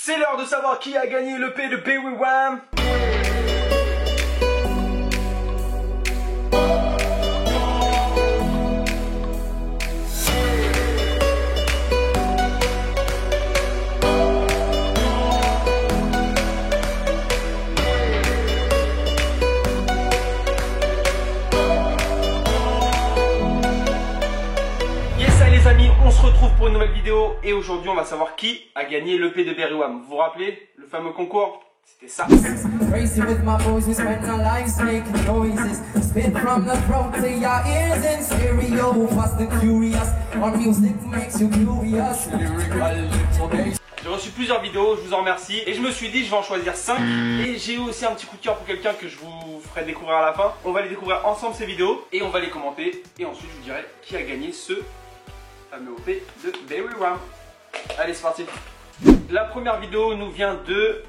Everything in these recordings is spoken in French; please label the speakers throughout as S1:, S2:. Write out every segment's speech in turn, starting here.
S1: C'est l'heure de savoir qui a gagné le P de BWWAM. Les amis, on se retrouve pour une nouvelle vidéo et aujourd'hui on va savoir qui a gagné l'EP de BWWAM. Vous vous rappelez le fameux concours? C'était ça. J'ai reçu plusieurs vidéos, je vous en remercie et je me suis dit je vais en choisir 5 et j'ai aussi un petit coup de cœur pour quelqu'un que je vous ferai découvrir à la fin. On va les découvrir ensemble ces vidéos et on va les commenter et ensuite je vous dirai qui a gagné ce fameux OP de BWWAM. Allez, c'est parti. La première vidéo nous vient de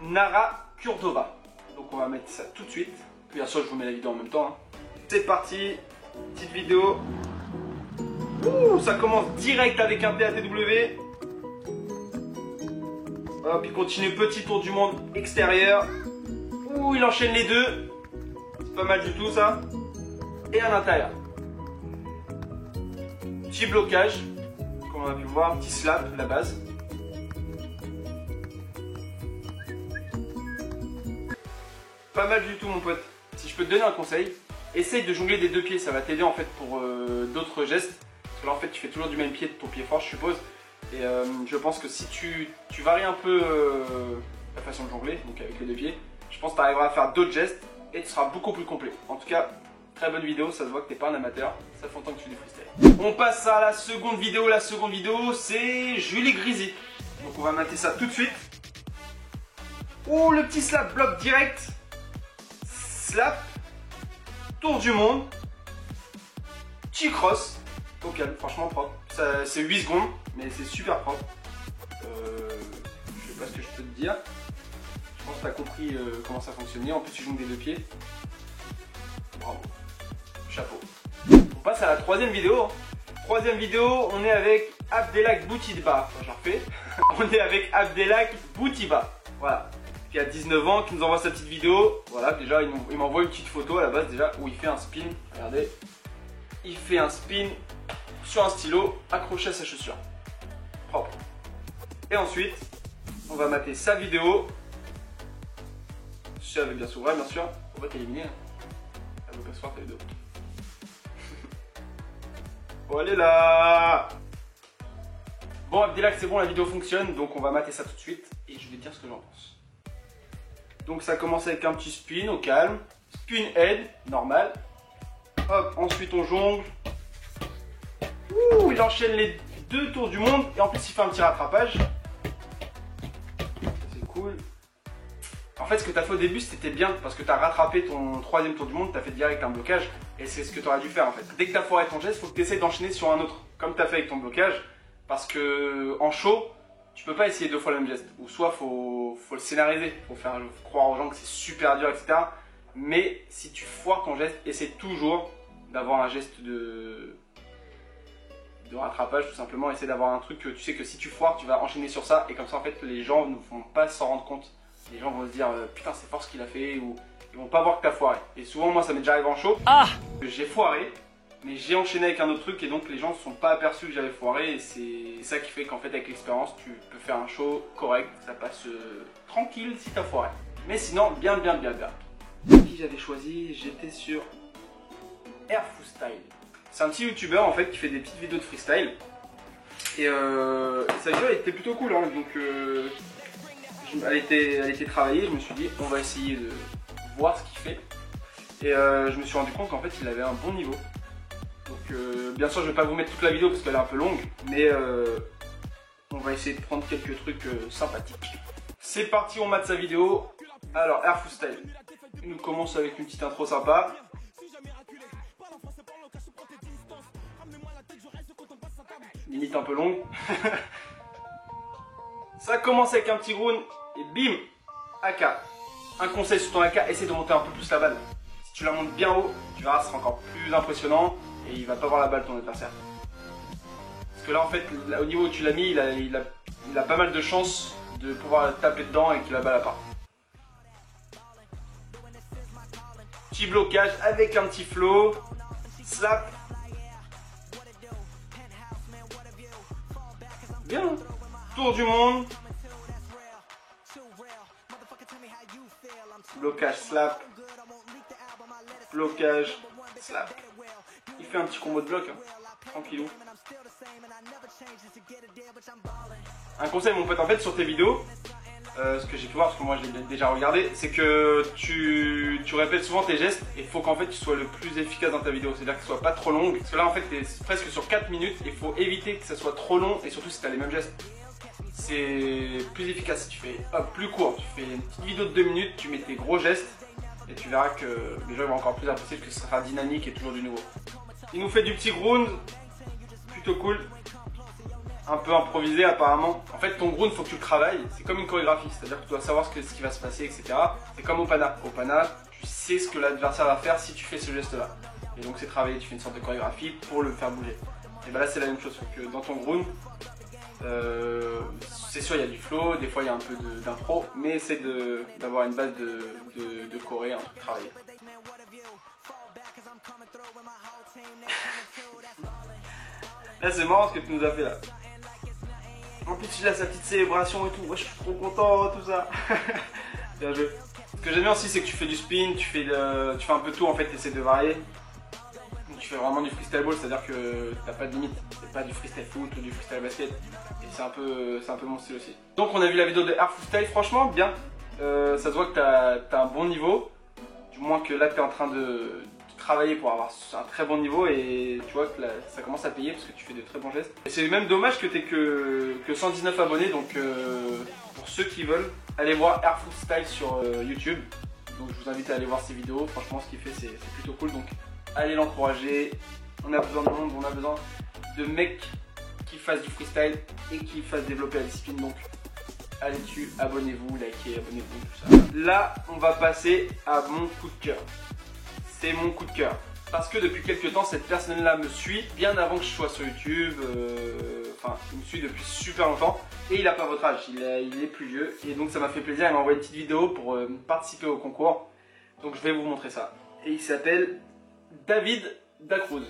S1: Nara Kurdova. Donc on va mettre ça tout de suite. Bien sûr, je vous mets la vidéo en même temps. C'est parti. Petite vidéo. Ouh, ça commence direct avec un PATW. Hop, il continue petit tour du monde extérieur. Ouh, il enchaîne les deux. C'est pas mal du tout ça. Et à l'intérieur. Petit blocage, comme on a pu voir, petit slap, la base. Pas mal du tout mon pote. Si je peux te donner un conseil, essaye de jongler des deux pieds, ça va t'aider en fait pour d'autres gestes. Parce que là en fait tu fais toujours du même pied de ton pied fort je suppose. Et je pense que si tu varies un peu ta façon de jongler, donc avec les deux pieds, je pense que tu arriveras à faire d'autres gestes et tu seras beaucoup plus complet. En tout cas, très bonne vidéo, ça se voit que t'es pas un amateur, ça fait longtemps que tu fais du freestyle. On passe à la seconde vidéo. La seconde vidéo, c'est Julie Grisy. Donc on va mater ça tout de suite. Ouh, le petit slap bloc direct. Slap. Tour du monde. Petit cross. Au calme, franchement propre. C'est 8 secondes, mais c'est super propre. Je sais pas ce que je peux te dire. Je pense que tu as compris comment ça fonctionnait. En plus, tu joues des deux pieds. Bravo. Chapeau. On passe à la troisième vidéo. Troisième vidéo, on est avec Abdelak Boutiba. Enfin, j'en refais. On est avec Abdelak Boutiba. Voilà. Qui a 19 ans, qui nous envoie sa petite vidéo. Voilà, déjà, il m'envoie une petite photo à la base, déjà, où il fait un spin. Regardez. Il fait un spin sur un stylo accroché à sa chaussure. Propre. Et ensuite, on va mater sa vidéo. Si elle veut bien s'ouvrir, bien sûr. On va t'éliminer. Elle veut pas se faire ta vidéo. Oh, elle est là. Bon Abdelak, c'est bon, la vidéo fonctionne, donc on va mater ça tout de suite et je vais dire ce que j'en pense. Donc ça commence avec un petit spin au calme, spin head, normal. Hop, ensuite on jongle. Ouh, il enchaîne les deux tours du monde et en plus il fait un petit rattrapage. C'est cool. En fait, ce que tu as fait au début, c'était bien parce que tu as rattrapé ton troisième tour du monde, tu as fait direct un blocage et c'est ce que tu aurais dû faire en fait. Dès que tu as foiré ton geste, il faut que tu essaies d'enchaîner sur un autre, comme tu as fait avec ton blocage, parce que en show, tu peux pas essayer deux fois le même geste. Ou soit faut le scénariser, faut faire croire aux gens que c'est super dur, etc. Mais si tu foires ton geste, essaie toujours d'avoir un geste de rattrapage tout simplement. Essaie d'avoir un truc que tu sais que si tu foires, tu vas enchaîner sur ça et comme ça en fait les gens ne vont pas s'en rendre compte. Les gens vont se dire putain c'est fort ce qu'il a fait ou ils vont pas voir que t'as foiré. Et souvent moi ça m'est déjà arrivé en show. J'ai foiré mais j'ai enchaîné avec un autre truc et donc les gens ne se sont pas aperçus que j'avais foiré et c'est ça qui fait qu'en fait avec l'expérience tu peux faire un show correct, ça passe tranquille si t'as foiré. Mais sinon bien. Qui j'avais choisi, j'étais sur Airfoostyle. C'est un petit youtubeur en fait qui fait des petites vidéos de freestyle et sa vidéo elle était plutôt cool hein, donc elle était travaillée, je me suis dit on va essayer de voir ce qu'il fait et je me suis rendu compte qu'en fait il avait un bon niveau. Donc bien sûr je vais pas vous mettre toute la vidéo parce qu'elle est un peu longue mais on va essayer de prendre quelques trucs sympathiques. C'est parti, on mate sa vidéo. Alors Airfoostyle, il nous commence avec une petite intro sympa. Limite un peu longue. Ça commence avec un petit ground et bim, AK. Un conseil sur ton AK, essaie de monter un peu plus la balle. Si tu la montes bien haut, tu verras, ce sera encore plus impressionnant et il va pas voir la balle ton adversaire. Parce que là en fait, là, au niveau où tu l'as mis, il a pas mal de chances de pouvoir taper dedans et que la balle part. Petit blocage avec un petit flow. Slap. Bien. Tour du monde. Blocage, slap. Blocage, slap. Il fait un petit combo de bloc, hein. Tranquillou. Un conseil mon pote, en fait sur tes vidéos, ce que j'ai pu voir parce que moi je l'ai déjà regardé, c'est que tu répètes souvent tes gestes et il faut qu'en fait tu sois le plus efficace dans ta vidéo, c'est à dire que ce soit pas trop longue, parce que là en fait tu es presque sur 4 minutes et il faut éviter que ça soit trop long et surtout si tu as les mêmes gestes. C'est plus efficace si tu fais plus court, tu fais une petite vidéo de 2 minutes, tu mets tes gros gestes et tu verras que les gens vont encore plus apprécier, que ce sera dynamique et toujours du nouveau. Il nous fait du petit ground, plutôt cool. Un peu improvisé apparemment. En fait ton ground faut que tu le travailles, c'est comme une chorégraphie, c'est-à-dire que tu dois savoir ce qui va se passer, etc. C'est comme au pana. Au pana, tu sais ce que l'adversaire va faire si tu fais ce geste là. Et donc c'est travaillé, tu fais une sorte de chorégraphie pour le faire bouger. Et ben là c'est la même chose, faut que dans ton ground, c'est sûr il y a du flow, des fois il y a un peu d'impro, mais essaie d'avoir une base de choré, un truc travaillé. Là c'est marrant ce que tu nous as fait là. En plus il a sa petite célébration et tout, moi je suis trop content, tout ça. Bien joué. Ce que j'aime bien aussi c'est que tu fais du spin, tu fais un peu tout en fait, tu essaies de varier. Tu fais vraiment du freestyle ball, c'est à dire que t'as pas de limite, c'est pas du freestyle foot ou du freestyle basket. Et c'est un peu mon style aussi. Donc on a vu la vidéo de Air Freestyle, franchement bien. Ça se voit que t'as un bon niveau. Du moins que là t'es en train de travailler pour avoir un très bon niveau et tu vois que là, ça commence à payer parce que tu fais de très bons gestes. Et c'est même dommage que t'aies que 119 abonnés, donc pour ceux qui veulent, allez voir Air Freestyle sur YouTube. Donc je vous invite à aller voir ses vidéos, franchement ce qu'il fait c'est plutôt cool, donc allez l'encourager. On a besoin de monde, on a besoin de mecs qui fassent du freestyle et qui fassent développer la discipline, donc allez dessus, abonnez-vous, likez, abonnez-vous, tout ça. Là on va passer à mon coup de cœur. C'est mon coup de cœur. Parce que depuis quelques temps, cette personne-là me suit, bien avant que je sois sur YouTube. Enfin, il me suit depuis super longtemps. Et il n'a pas votre âge, il est plus vieux. Et donc ça m'a fait plaisir, il m'a envoyé une petite vidéo pour participer au concours. Donc je vais vous montrer ça. Et il s'appelle David Dacruz.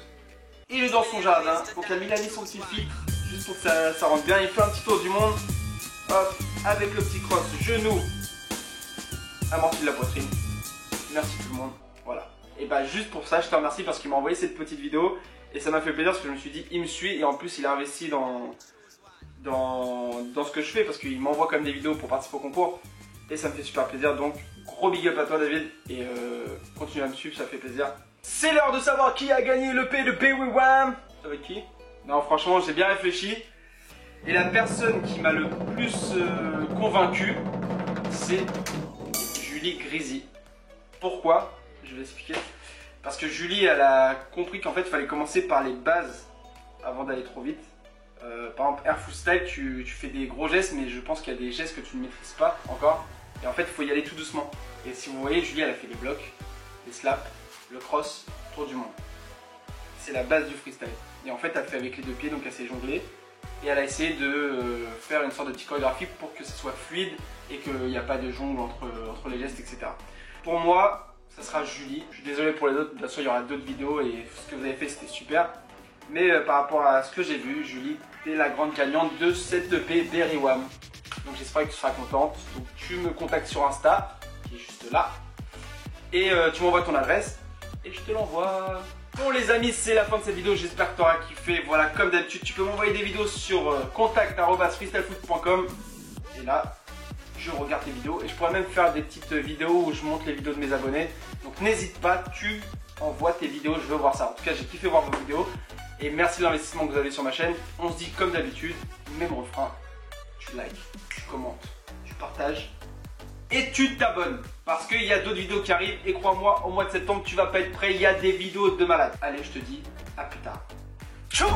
S1: Il est dans son jardin, donc il a mis son petit filtre, juste pour que ça rentre bien. Il fait un petit tour du monde. Hop, avec le petit cross, genou, amorti de la poitrine. Merci tout le monde, voilà. Et bah juste pour ça, je te remercie parce qu'il m'a envoyé cette petite vidéo et ça m'a fait plaisir parce que je me suis dit, il me suit et en plus il a investi dans ce que je fais parce qu'il m'envoie quand même des vidéos pour participer au concours et ça me fait super plaisir. Donc gros big up à toi David et continue à me suivre, ça fait plaisir. C'est l'heure de savoir qui a gagné le P de PWWAM. Avec qui? Non franchement j'ai bien réfléchi et la personne qui m'a le plus convaincu c'est Julie Grisi. Pourquoi? Je vais expliquer. Parce que Julie, elle a compris qu'en fait, il fallait commencer par les bases avant d'aller trop vite. Par exemple, Air Freestyle, tu fais des gros gestes, mais je pense qu'il y a des gestes que tu ne maîtrises pas encore. Et en fait, il faut y aller tout doucement. Et si vous voyez, Julie, elle a fait les blocs, les slaps, le cross, tour du monde. C'est la base du freestyle. Et en fait, elle fait avec les deux pieds, donc elle s'est jonglée. Et elle a essayé de faire une sorte de petite chorégraphie pour que ça soit fluide et qu'il n'y a pas de jongle entre les gestes, etc. Pour moi, ça sera Julie. Je suis désolé pour les autres, bien sûr il y aura d'autres vidéos et ce que vous avez fait c'était super. Mais par rapport à ce que j'ai vu, Julie, t'es la grande gagnante de cette EP PWWAM. Donc j'espère que tu seras contente. Donc tu me contactes sur Insta, qui est juste là. Et tu m'envoies ton adresse et je te l'envoie. Bon les amis, c'est la fin de cette vidéo, j'espère que tu auras kiffé. Voilà, comme d'habitude, tu peux m'envoyer des vidéos sur contact@freestylefoot.com. Et là, je regarde tes vidéos et je pourrais même faire des petites vidéos où je montre les vidéos de mes abonnés. Donc n'hésite pas, tu envoies tes vidéos, je veux voir ça. En tout cas, j'ai kiffé voir vos vidéos et merci de l'investissement que vous avez sur ma chaîne. On se dit comme d'habitude, même refrain, tu likes, tu commentes, tu partages et tu t'abonnes parce qu'il y a d'autres vidéos qui arrivent et crois-moi, au mois de septembre, tu vas pas être prêt, il y a des vidéos de malade. Allez, je te dis à plus tard. Ciao.